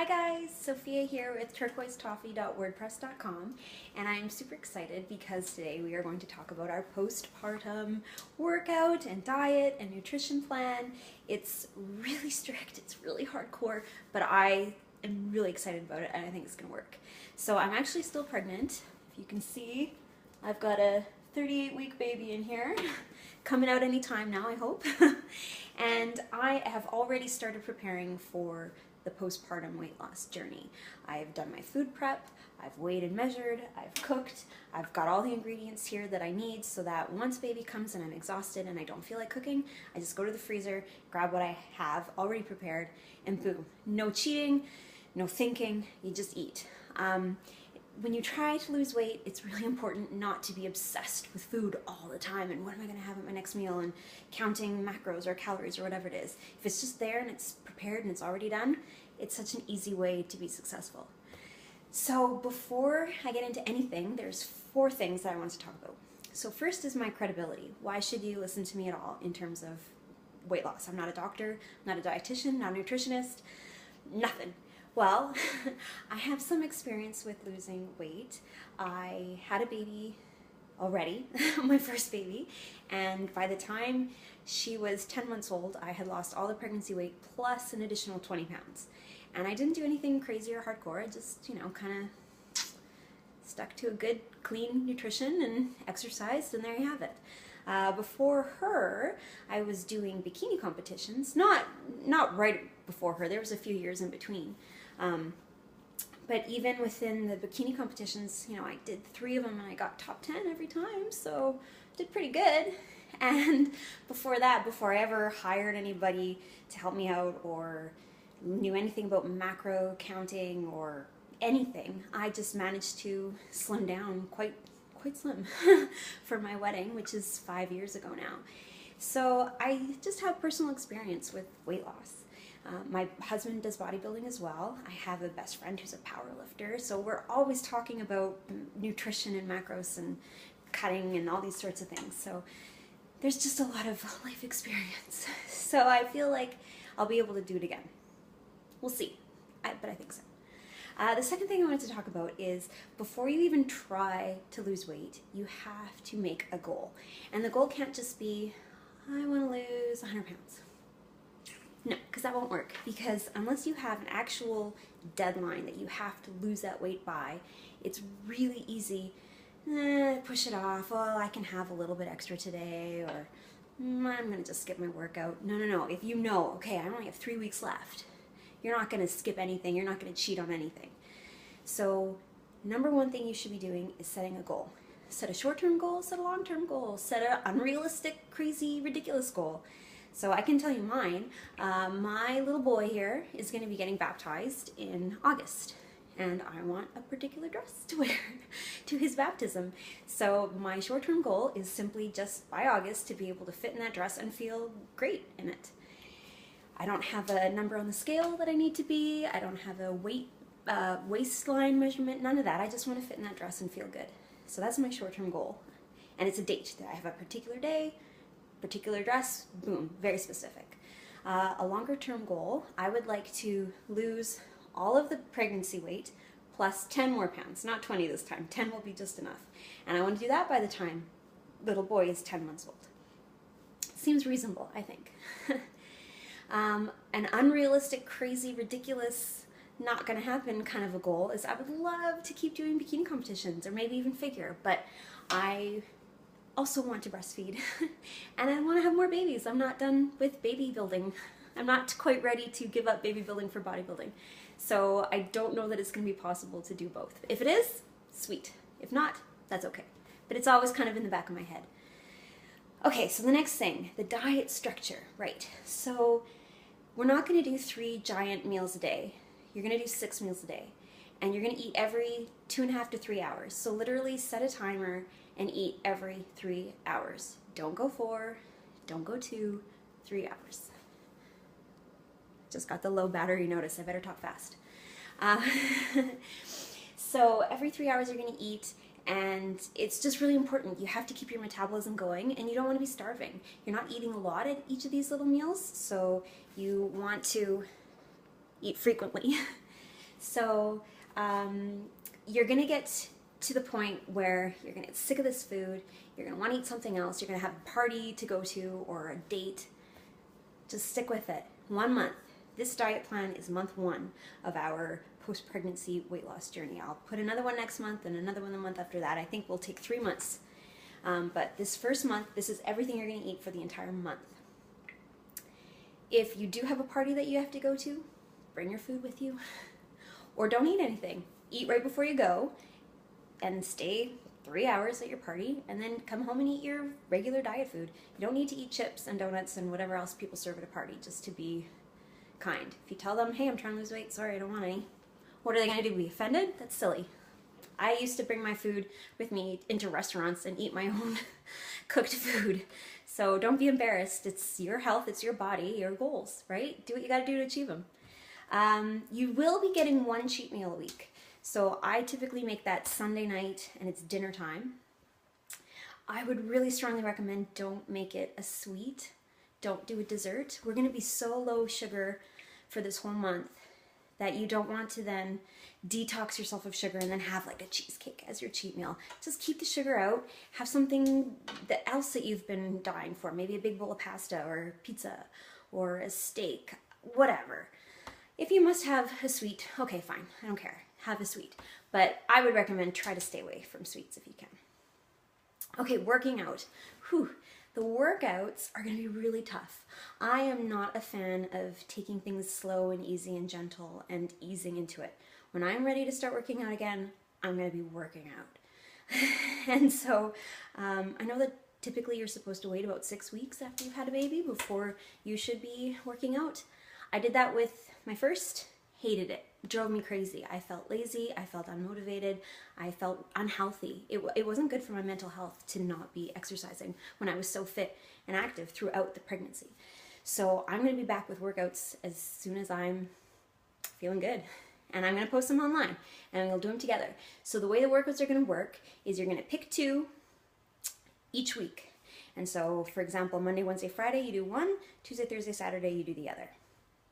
Hi guys, Sophia here with turquoisetoffee.wordpress.com, and I'm super excited because today we are going to talk about our postpartum workout and diet and nutrition plan. It's really strict, it's really hardcore, but I am really excited about it and I think it's gonna work. So I'm actually still pregnant. If you can see, I've got a 38-week baby in here, coming out any time now, I hope. And I have already started preparing for the postpartum weight loss journey. I've done my food prep, I've weighed and measured, I've cooked, I've got all the ingredients here that I need so that once baby comes and I'm exhausted and I don't feel like cooking, I just go to the freezer, grab what I have already prepared, and boom. No cheating, no thinking, you just eat. When you try to lose weight, it's really important not to be obsessed with food all the time and what am I going to have at my next meal and counting macros or calories or whatever it is. If it's just there and it's prepared and it's already done, it's such an easy way to be successful. So before I get into anything, there's 4 things that I want to talk about. So first is my credibility. Why should you listen to me at all in terms of weight loss? I'm not a doctor, I'm not a dietitian, not a nutritionist, nothing. Well, I have some experience with losing weight. I had a baby already, my first baby, and by the time she was 10 months old, I had lost all the pregnancy weight plus an additional 20 pounds. And I didn't do anything crazy or hardcore. I just, kind of stuck to a good, clean nutrition and exercised, and there you have it. Before her, I was doing bikini competitions. Not right before her. There was a few years in between. But even within the bikini competitions, I did 3 of them and I got top 10 every time, so did pretty good. And before that, before I ever hired anybody to help me out or knew anything about macro counting or anything, I just managed to slim down quite slim for my wedding, which is 5 years ago now. So I just have personal experience with weight loss. My husband does bodybuilding as well. I have a best friend who's a power lifter, so we're always talking about nutrition and macros and cutting and all these sorts of things. So there's just a lot of life experience. So I feel like I'll be able to do it again. We'll see, but I think so. The second thing I wanted to talk about is before you even try to lose weight, you have to make a goal. And the goal can't just be, I want to lose 100 pounds. No, because that won't work. Because unless you have an actual deadline that you have to lose that weight by, it's really easy push it off. Well, I can have a little bit extra today, or I'm going to just skip my workout. No. If you know, okay, I only have 3 weeks left, you're not going to skip anything. You're not going to cheat on anything. So number 1 thing you should be doing is setting a goal. Set a short-term goal, set a long-term goal, set an unrealistic, crazy, ridiculous goal. So I can tell you mine. My little boy here is going to be getting baptized in August, and I want a particular dress to wear to his baptism. So my short-term goal is simply just by August to be able to fit in that dress and feel great in it. I don't have a number on the scale that I need to be. I don't have a waistline measurement, none of that. I just want to fit in that dress and feel good. So that's my short-term goal. And it's a date. I have a particular day, particular dress, boom, very specific. A longer term goal, I would like to lose all of the pregnancy weight plus 10 more pounds, not 20 this time, 10 will be just enough. And I want to do that by the time little boy is 10 months old. Seems reasonable, I think. An unrealistic, crazy, ridiculous, not gonna happen kind of a goal is I would love to keep doing bikini competitions or maybe even figure, but I also want to breastfeed and I want to have more babies. I'm not done with baby building. I'm not quite ready to give up baby building for bodybuilding. So I don't know that it's going to be possible to do both. If it is, sweet. If not, that's okay. But it's always kind of in the back of my head. Okay, so the next thing, the diet structure, right? So we're not going to do 3 giant meals a day. You're going to do 6 meals a day. And you're going to eat every 2.5 to 3 hours. So literally set a timer and eat every 3 hours. Don't go 4, don't go 2, 3 hours. Just got the low battery notice, I better talk fast. So every 3 hours you're going to eat, and it's just really important. You have to keep your metabolism going, and you don't want to be starving. You're not eating a lot at each of these little meals, so you want to eat frequently. So you're gonna get to the point where you're gonna get sick of this food, you're gonna want to eat something else, you're gonna have a party to go to or a date. Just stick with it. 1 month. This diet plan is month 1 of our post-pregnancy weight loss journey. I'll put another one next month and another one the month after that. I think we'll take 3 months. But this first month, this is everything you're gonna eat for the entire month. If you do have a party that you have to go to, bring your food with you. Or don't eat anything. Eat right before you go and stay 3 hours at your party and then come home and eat your regular diet food. You don't need to eat chips and donuts and whatever else people serve at a party, just to be kind. If you tell them, hey, I'm trying to lose weight, sorry, I don't want any, what are they gonna do, be offended? That's silly. I used to bring my food with me into restaurants and eat my own cooked food. So don't be embarrassed. It's your health, it's your body, your goals, right? Do what you gotta do to achieve them. You will be getting 1 cheat meal a week. So I typically make that Sunday night and it's dinner time. I would really strongly recommend don't make it a sweet. Don't do a dessert. We're gonna be so low sugar for this whole month that you don't want to then detox yourself of sugar and then have like a cheesecake as your cheat meal. Just keep the sugar out. Have something else that you've been dying for. Maybe a big bowl of pasta or pizza or a steak, whatever. If you must have a sweet, okay, fine, I don't care. Have a sweet. But I would recommend try to stay away from sweets if you can. Okay, working out. Whew. The workouts are going to be really tough. I am not a fan of taking things slow and easy and gentle and easing into it. When I'm ready to start working out again, I'm going to be working out. And so I know that typically you're supposed to wait about 6 weeks after you've had a baby before you should be working out. I did that with my first, hated it. It drove me crazy. I felt lazy, I felt unmotivated, I felt unhealthy. It wasn't good for my mental health to not be exercising when I was so fit and active throughout the pregnancy. So I'm going to be back with workouts as soon as I'm feeling good. And I'm going to post them online and we'll do them together. So the way the workouts are going to work is you're going to pick 2 each week. And so, for example, Monday, Wednesday, Friday, you do one, Tuesday, Thursday, Saturday, you do the other.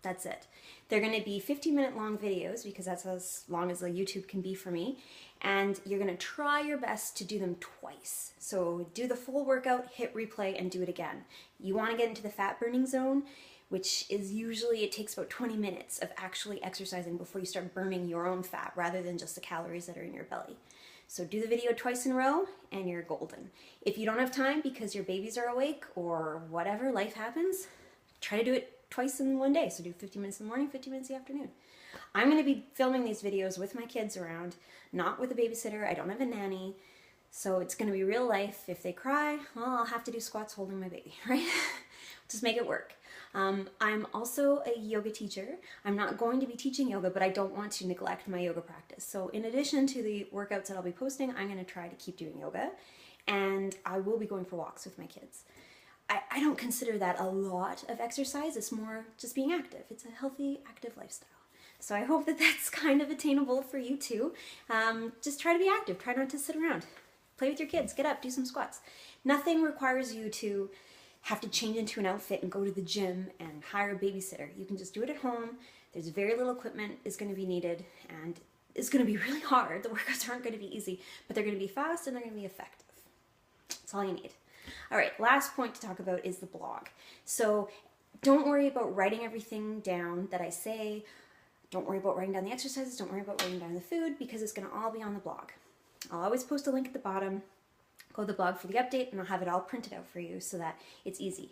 That's it. They're going to be 15-minute long videos because that's as long as the YouTube can be for me. And you're going to try your best to do them twice. So do the full workout, hit replay, and do it again. You want to get into the fat burning zone, which is usually, it takes about 20 minutes of actually exercising before you start burning your own fat rather than just the calories that are in your belly. So do the video twice in a row and you're golden. If you don't have time because your babies are awake or whatever, life happens, try to do it twice in one day. So do 50 minutes in the morning, 50 minutes in the afternoon. I'm going to be filming these videos with my kids around, not with a babysitter. I don't have a nanny. So it's going to be real life. If they cry, well, I'll have to do squats holding my baby, right? Just make it work. I'm also a yoga teacher. I'm not going to be teaching yoga, but I don't want to neglect my yoga practice. So in addition to the workouts that I'll be posting, I'm going to try to keep doing yoga, and I will be going for walks with my kids. I don't consider that a lot of exercise. It's more just being active. It's a healthy, active lifestyle. So I hope that that's kind of attainable for you too. Just try to be active. Try not to sit around. Play with your kids. Get up. Do some squats. Nothing requires you to have to change into an outfit and go to the gym and hire a babysitter. You can just do it at home. There's very little equipment is going to be needed, and it's going to be really hard. The workouts aren't going to be easy, but they're going to be fast and they're going to be effective. That's all you need. All right, last point to talk about is the blog. So don't worry about writing everything down that I say. Don't worry about writing down the exercises. Don't worry about writing down the food, because it's going to all be on the blog. I'll always post a link at the bottom. Go to the blog for the update, and I'll have it all printed out for you so that it's easy.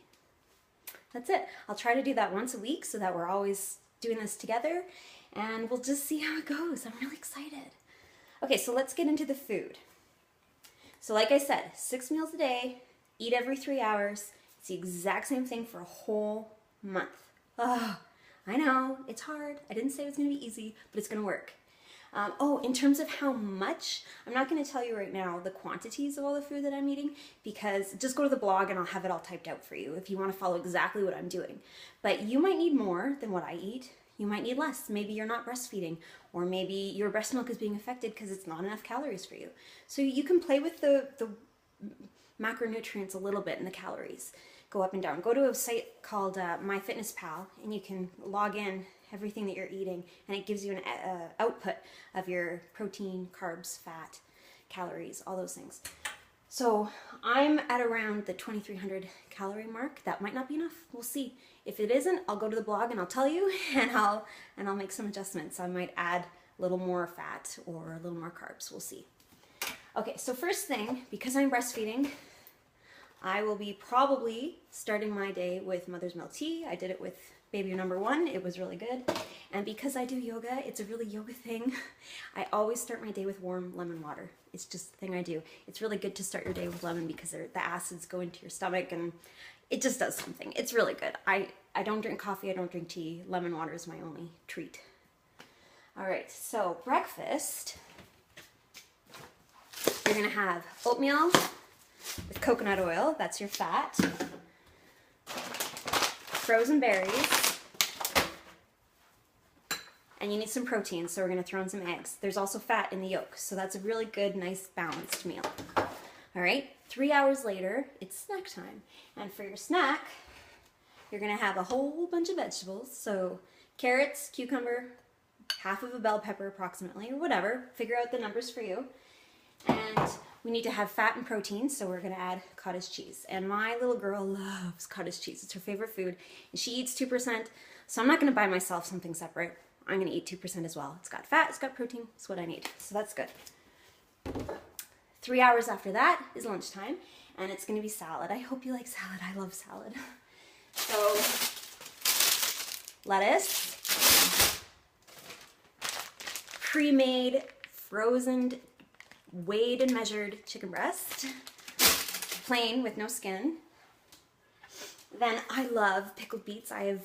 That's it. I'll try to do that once a week so that we're always doing this together, and we'll just see how it goes. I'm really excited. Okay, so let's get into the food. So like I said, 6 meals a day, eat every 3 hours. It's the exact same thing for a whole month. Oh, I know, it's hard. I didn't say it was going to be easy, but it's going to work. In terms of how much, I'm not going to tell you right now the quantities of all the food that I'm eating, because just go to the blog and I'll have it all typed out for you if you want to follow exactly what I'm doing. But you might need more than what I eat. You might need less. Maybe you're not breastfeeding, or maybe your breast milk is being affected because it's not enough calories for you. So you can play with the macronutrients a little bit and the calories. go up and down. Go to a site called MyFitnessPal, and you can log in everything that you're eating, and it gives you an output of your protein, carbs, fat, calories, all those things. So I'm at around the 2,300 calorie mark. That might not be enough. We'll see. If it isn't, I'll go to the blog and I'll tell you, and I'll make some adjustments. I might add a little more fat or a little more carbs. We'll see. Okay, so first thing, because I'm breastfeeding, I will be probably starting my day with mother's milk tea. I did it with baby number 1. It was really good. And because I do yoga, it's a really yoga thing. I always start my day with warm lemon water. It's just the thing I do. It's really good to start your day with lemon because the acids go into your stomach and it just does something. It's really good. I don't drink coffee. I don't drink tea. Lemon water is my only treat. All right, so breakfast, you're gonna have oatmeal with coconut oil. That's your fat. Frozen berries. And you need some protein, so we're going to throw in some eggs. There's also fat in the yolk, so that's a really good, nice, balanced meal. All right, 3 hours later, it's snack time. And for your snack, you're going to have a whole bunch of vegetables. So carrots, cucumber, half of a bell pepper approximately, or whatever. Figure out the numbers for you. And we need to have fat and protein, so we're going to add cottage cheese. And my little girl loves cottage cheese. It's her favorite food. And she eats 2%, so I'm not going to buy myself something separate. I'm going to eat 2% as well. It's got fat, it's got protein, it's what I need. So that's good. 3 hours after that is lunchtime, and it's going to be salad. I hope you like salad. I love salad. So, lettuce, pre-made, frozen, weighed and measured chicken breast, plain with no skin. Then I love pickled beets. I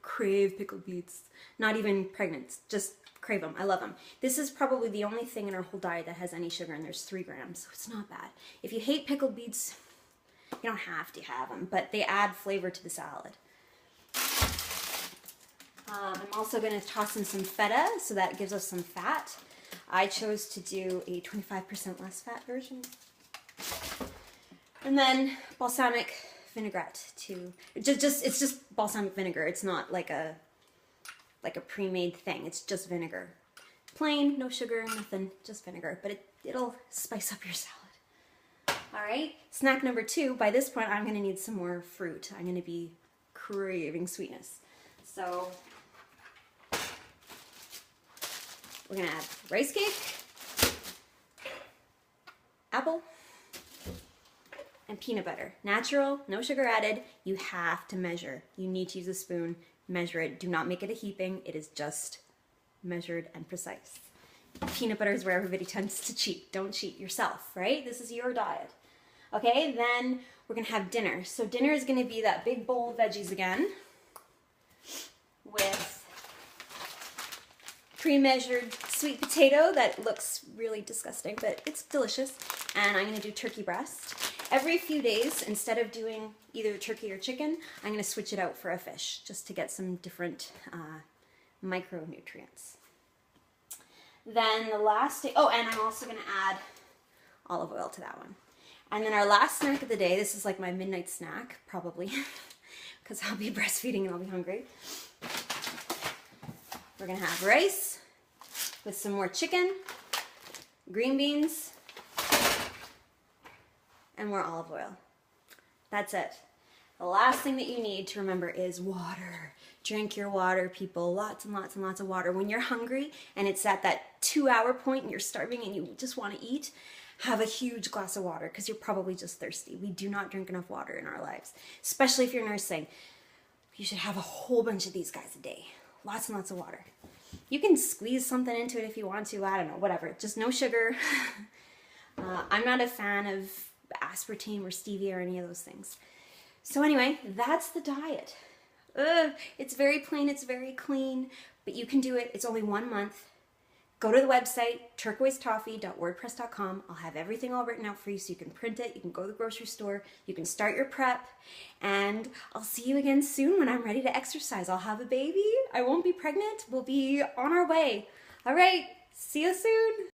crave pickled beets. Not even pregnant, just crave them. I love them. This is probably the only thing in our whole diet that has any sugar, and there's 3 grams, so it's not bad. If you hate pickled beets, you don't have to have them, but they add flavor to the salad. I'm also going to toss in some feta, so that gives us some fat. I chose to do a 25% less fat version. And then balsamic vinaigrette too. It's just balsamic vinegar. It's not like a pre-made thing. It's just vinegar. Plain, no sugar, nothing, just vinegar. But it'll spice up your salad. All right, snack number 2. By this point, I'm gonna need some more fruit. I'm gonna be craving sweetness. So we're gonna add rice cake, apple, and peanut butter. Natural, no sugar added. You have to measure. You need to use a spoon, measure it. Do not make it a heaping. It is just measured and precise. Peanut butter is where everybody tends to cheat. Don't cheat yourself, right? This is your diet. Okay, then we're gonna have dinner. So dinner is gonna be that big bowl of veggies again with pre-measured sweet potato that looks really disgusting, but it's delicious. And I'm gonna do turkey breast. Every few days, instead of doing either turkey or chicken, I'm gonna switch it out for a fish, just to get some different micronutrients. Then the last day, oh, and I'm also gonna add olive oil to that one. And then our last snack of the day, this is like my midnight snack, probably, because I'll be breastfeeding and I'll be hungry. We're gonna have rice with some more chicken, green beans, and more olive oil. That's it. The last thing that you need to remember is water. Drink your water, people. Lots and lots and lots of water. When you're hungry and it's at that 2-hour point and you're starving and you just want to eat, have a huge glass of water because you're probably just thirsty. We do not drink enough water in our lives, especially if you're nursing. You should have a whole bunch of these guys a day. Lots and lots of water. You can squeeze something into it if you want to. I don't know, whatever. Just no sugar. I'm not a fan of aspartame or stevia or any of those things. So anyway, that's the diet. It's very plain, it's very clean, but you can do it. It's only 1 month. Go to the website, turquoisetoffee.wordpress.com. I'll have everything all written out for you so you can print it, you can go to the grocery store, you can start your prep, and I'll see you again soon when I'm ready to exercise. I'll have a baby, I won't be pregnant, we'll be on our way. All right, see you soon.